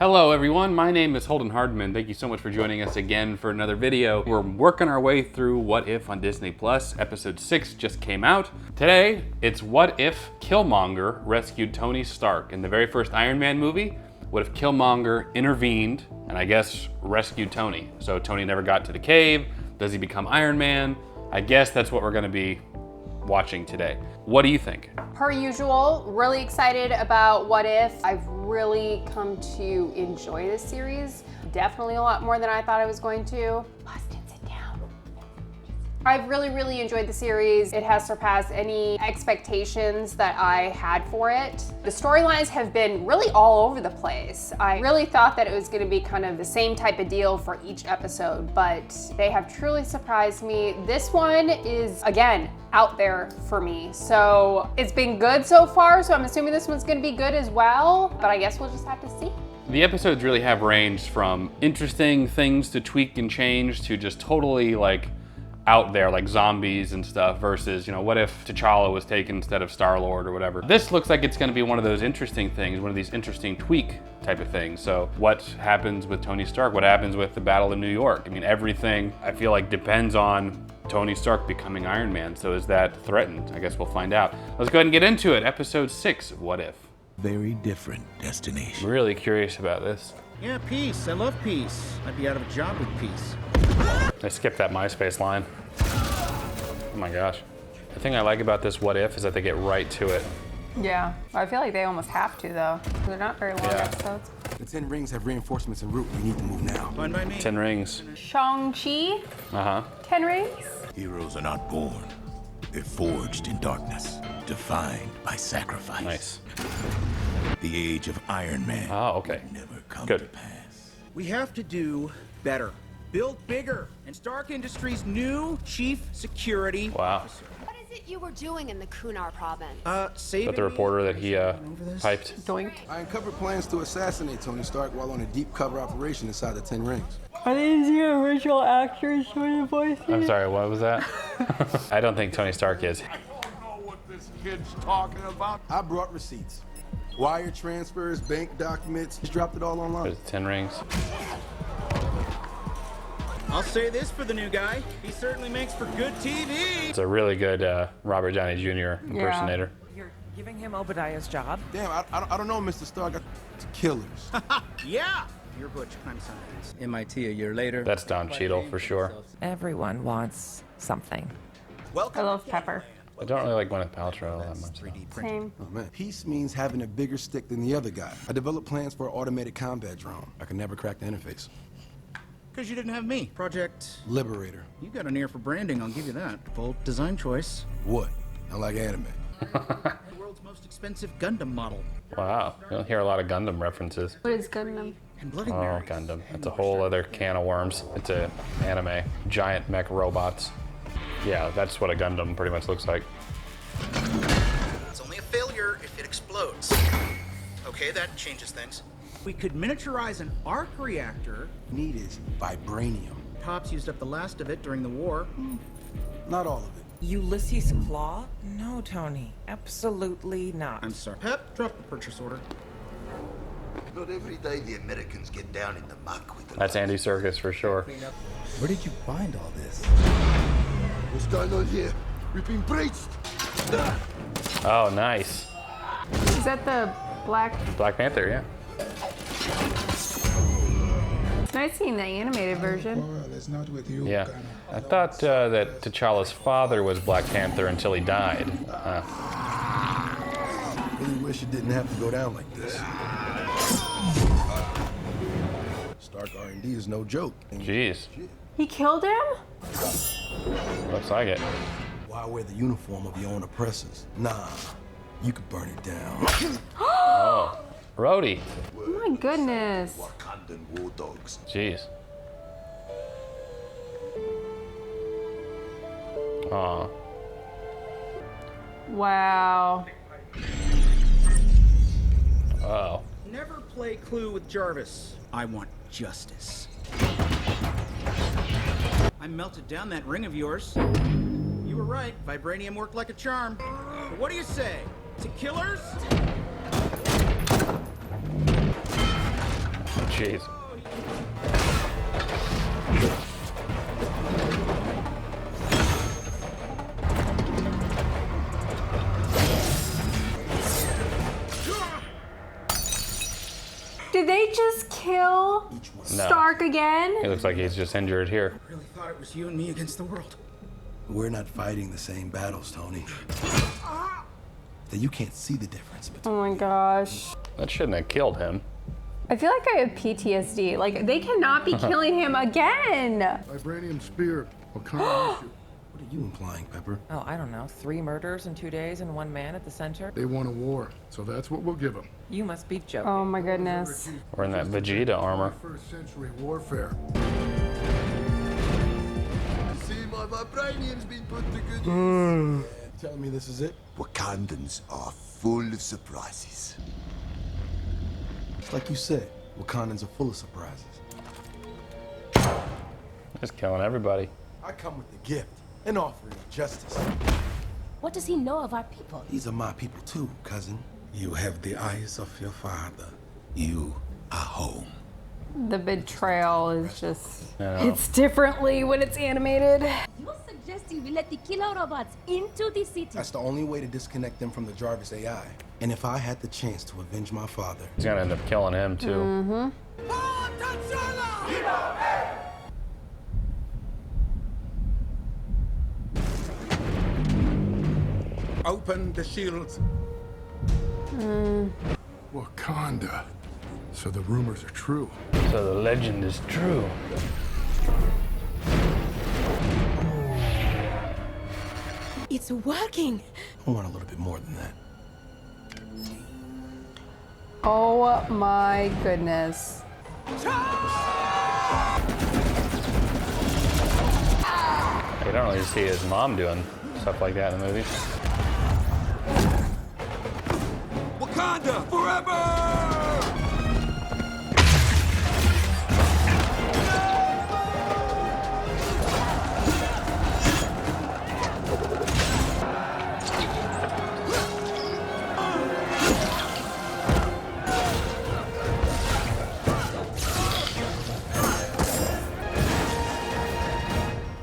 Hello everyone, my name is Holden Hardman. Thank you so much for joining us again for another video. We're working our way through What If on Disney+. Episode 6 just came out. Today, it's What If Killmonger Rescued Tony Stark. In the very first Iron Man movie, what if Killmonger intervened and I guess rescued Tony? So Tony never got to the cave. Does he become Iron Man? I guess that's what we're gonna be watching today. What do you think? Per usual, really excited about What If. I've really come to enjoy this series. Definitely a lot more than I thought I was going to. Boston, sit down. I've really enjoyed the series. It has surpassed any expectations that I had for it. The storylines have been really all over the place. I really thought that it was gonna be kind of the same type of deal for each episode, but they have truly surprised me. This one is, again, out there for me. So it's been good so far, so I'm assuming this one's gonna be good as well, but I guess we'll just have to see. The episodes really have ranged from interesting things to tweak and change to just totally like out there, like zombies and stuff, versus, you know, what if T'Challa was taken instead of Star-Lord or whatever. This looks like it's gonna be one of those interesting things, one of these interesting tweak type of things. So what happens with Tony Stark? What happens with the Battle of New York? I mean, everything I feel like depends on Tony Stark becoming Iron Man. So is that threatened? I guess we'll find out. Let's go ahead and get into it. Episode 6 of What If. Very different destination. I'm really curious about this. Yeah, peace. I love peace. I'd be out of a job with peace. I skipped that MySpace line. Oh my gosh. The thing I like about this What If is that they get right to it. Yeah, I feel like they almost have to though. They're not very long episodes. The 10 rings have reinforcements en route. We need to move now. Fine by me. 10 rings. Shang-Chi, Uh-huh. 10 rings. Heroes are not born. They're forged in darkness, defined by sacrifice. Nice. The age of Iron Man Oh, okay. never come Good. to pass. We have to do better. Build bigger. And Stark Industries' new chief security Wow. officer. What is it you were doing in the Kunar province? Saving But the reporter that he piped. Doink. I uncovered plans to assassinate Tony Stark while on a deep cover operation inside the 10 rings. Are these the original actors doing the voices? I'm sorry, what was that? I don't think Tony Stark is. I don't know what this kid's talking about. I brought receipts. Wire transfers, bank documents. Just dropped it all online. There's 10 rings. I'll say this for the new guy. He certainly makes for good TV. It's a really good Robert Downey Jr. impersonator. You're giving him Obadiah's job? Damn, I don't know, Mr. Stark. It's killers. Yeah. You're Butch. I'm Sundance. MIT a year later. That's Don Cheadle for sure. Everyone wants something. I love Pepper. I don't really like Gwyneth Paltrow that much. though. Same. Oh, man. Peace means having a bigger stick than the other guy. I developed plans for an automated combat drone. I could never crack the interface. Because you didn't have me. Project. Liberator. You got an ear for branding, I'll give you that. Bold design choice. What? I like anime. The world's most expensive Gundam model. Wow, you don't hear a lot of Gundam references. What is Gundam? And Bloody Oh, Mary. Gundam. That's a whole other can of worms. It's a anime. Giant mech robots. Yeah, that's what a Gundam pretty much looks like. It's only a failure if it explodes. Okay, that changes things. We could miniaturize an arc reactor. Need is vibranium. Pops used up the last of it during the war. Not all of it. Ulysses Claw? No, Tony. Absolutely not. I'm sorry. Pep, drop the purchase order. Not every day the Americans get down in the muck with the That's Andy Serkis for sure. Where did you find all this? What's going on here? We've been breached. Oh, nice. Is that the Black? Black Panther, yeah. It's nice seeing the animated version. Yeah. I thought that T'Challa's father was Black Panther until he died. Really wish it didn't have to go down like this. Stark R&D is no joke. Jeez. He killed him? Looks like it. Why wear the uniform of your own oppressors? Nah, you could burn it down. Oh. Rhodey. Oh my goodness. Wakandan war dogs. Jeez. Aw. Wow. Oh. Never play Clue with Jarvis. I want justice. I melted down that ring of yours. You were right. Vibranium worked like a charm. But what do you say? To killers? Jeez. Did they just kill Stark again? He looks like he's just injured here. I really thought it was you and me against the world. We're not fighting the same battles, Tony. That you can't see the difference between. Oh my gosh. That shouldn't have killed him. I feel like I have PTSD. Like, they cannot be killing him again. Vibranium spear. What kind of issue? What are you implying, Pepper? Oh, I don't know. 3 murders in 2 days and 1 man at the center? They want a war, so that's what we'll give them. You must be joking. Oh my goodness. We're in that Vegeta armor. First century warfare. See, my vibranium's been put to good use. Telling me this is it? Wakandans are full of surprises. It's like you said, Wakandans are full of surprises. Just killing everybody. I come with the gift, an offering of justice. What does he know of our people? These are my people too, cousin. You have the eyes of your father. You are home. The betrayal is just, it's differently when it's animated. You're suggesting we let the killer robots into the city? That's the only way to disconnect them from the Jarvis AI. And if I had the chance to avenge my father, He's gonna end up killing him too. open the shields. Wakanda. So the rumors are true. So the legend is true. It's working. I want a little bit more than that. Oh my goodness. You don't really see his mom doing stuff like that in the movie. Wakanda forever!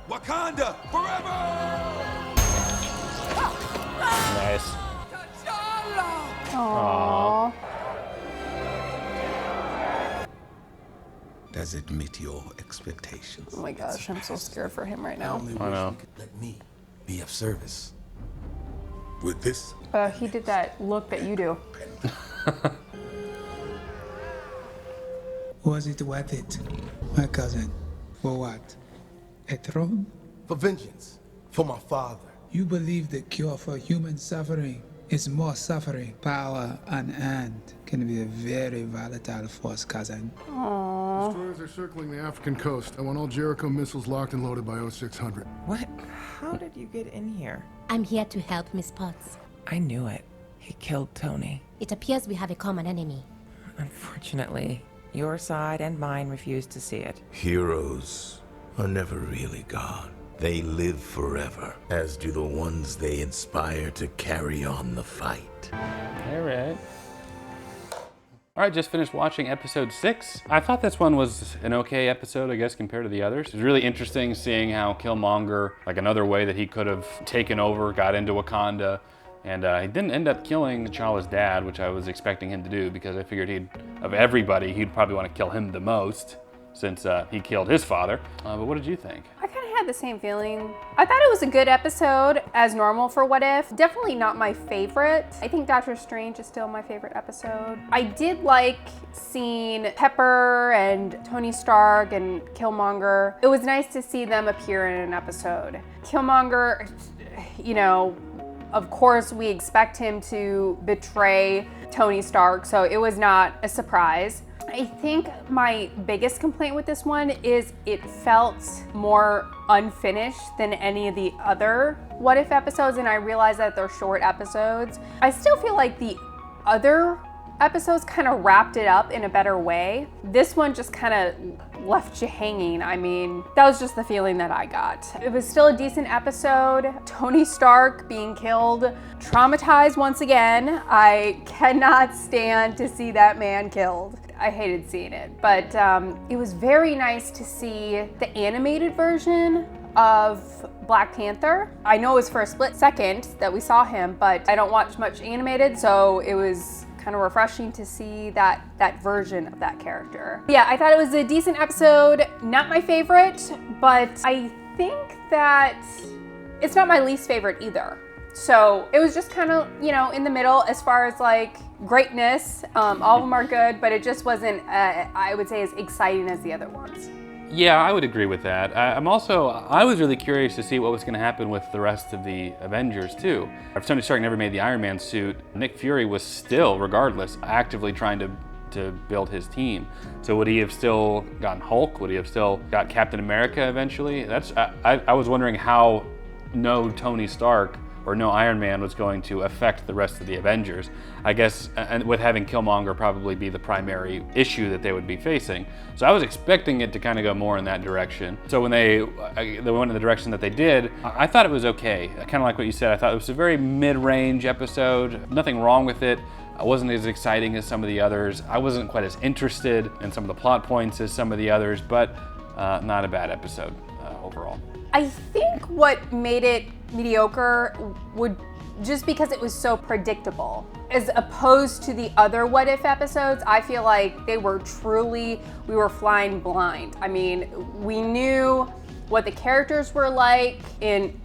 Wakanda forever! Nice. Aww. Does it meet your expectations? Oh my gosh, I'm so scared for him right now. I know. Let me be of service. With this, He did that look that you do. Was it worth it, my cousin? For what? A throne? for vengeance, for my father. You believe the cure for human suffering is more suffering. Power unearned can be a very volatile force, cousin. Aww. Destroyers are circling the African coast. I want all Jericho missiles locked and loaded by 0600. What? How did you get in here? I'm here to help Miss Potts. I knew it. He killed Tony. It appears we have a common enemy. Unfortunately, your side and mine refused to see it. Heroes are never really gone. They live forever, as do the ones they inspire to carry on the fight. All right. All right, just finished watching episode 6. I thought this one was an okay episode, I guess, compared to the others. It was really interesting seeing how Killmonger, like another way that he could have taken over, got into Wakanda. And he didn't end up killing T'Challa's dad, which I was expecting him to do, because I figured of everybody, he'd probably want to kill him the most, since he killed his father. But what did you think? I kind of had the same feeling. I thought it was a good episode, as normal for What If. Definitely not my favorite. I think Doctor Strange is still my favorite episode. I did like seeing Pepper and Tony Stark and Killmonger. It was nice to see them appear in an episode. Killmonger, you know, of course we expect him to betray Tony Stark, so it was not a surprise. I think my biggest complaint with this one is it felt more unfinished than any of the other What If episodes, and I realize that they're short episodes. I still feel like the other episodes kind of wrapped it up in a better way. This one just kind of left you hanging. I mean, that was just the feeling that I got. It was still a decent episode. Tony Stark being killed, traumatized once again. I cannot stand to see that man killed. I hated seeing it, but it was very nice to see the animated version of Black Panther. I know it was for a split second that we saw him, but I don't watch much animated, so it was kind of refreshing to see that version of that character. Yeah, I thought it was a decent episode. Not my favorite, but I think that it's not my least favorite either. So it was just kind of, you know, in the middle as far as like greatness. All of them are good, but it just wasn't, I would say, as exciting as the other ones. Yeah, I would agree with that. I was really curious to see what was going to happen with the rest of the Avengers too. If Tony Stark never made the Iron Man suit, Nick Fury was still, regardless, actively trying to build his team. So would he have still gotten Hulk? Would he have still got Captain America eventually? I was wondering how no Tony Stark or no Iron Man was going to affect the rest of the Avengers. I guess, and with having Killmonger probably be the primary issue that they would be facing. So I was expecting it to kind of go more in that direction. So when they went in the direction that they did, I thought it was okay. Kind of like what you said, I thought it was a very mid-range episode. Nothing wrong with it. I wasn't as exciting as some of the others. I wasn't quite as interested in some of the plot points as some of the others, but not a bad episode overall. I think what made it mediocre would just because it was so predictable. As opposed to the other What If episodes, I feel like we were flying blind. I mean, we knew what the characters were like in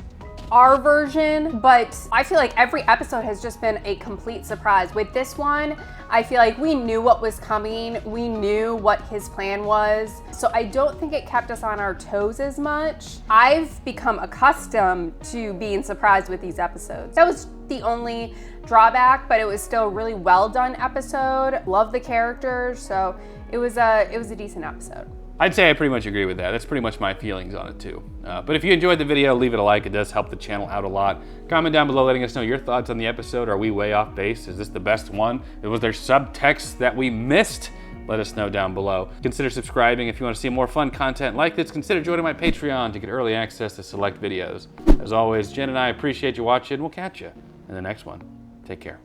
our version, but I feel like every episode has just been a complete surprise. With this one, I feel like we knew what was coming. We knew what his plan was. So I don't think it kept us on our toes as much. I've become accustomed to being surprised with these episodes. That was the only drawback, but it was still a really well done episode. Love the characters, so it was a decent episode. I'd say I pretty much agree with that. That's pretty much my feelings on it too. But if you enjoyed the video, leave it a like. It does help the channel out a lot. Comment down below letting us know your thoughts on the episode. Are we way off base? Is this the best one? Was there subtext that we missed? Let us know down below. Consider subscribing if you want to see more fun content like this. Consider joining my Patreon to get early access to select videos. As always, Jen and I appreciate you watching. We'll catch you in the next one. Take care.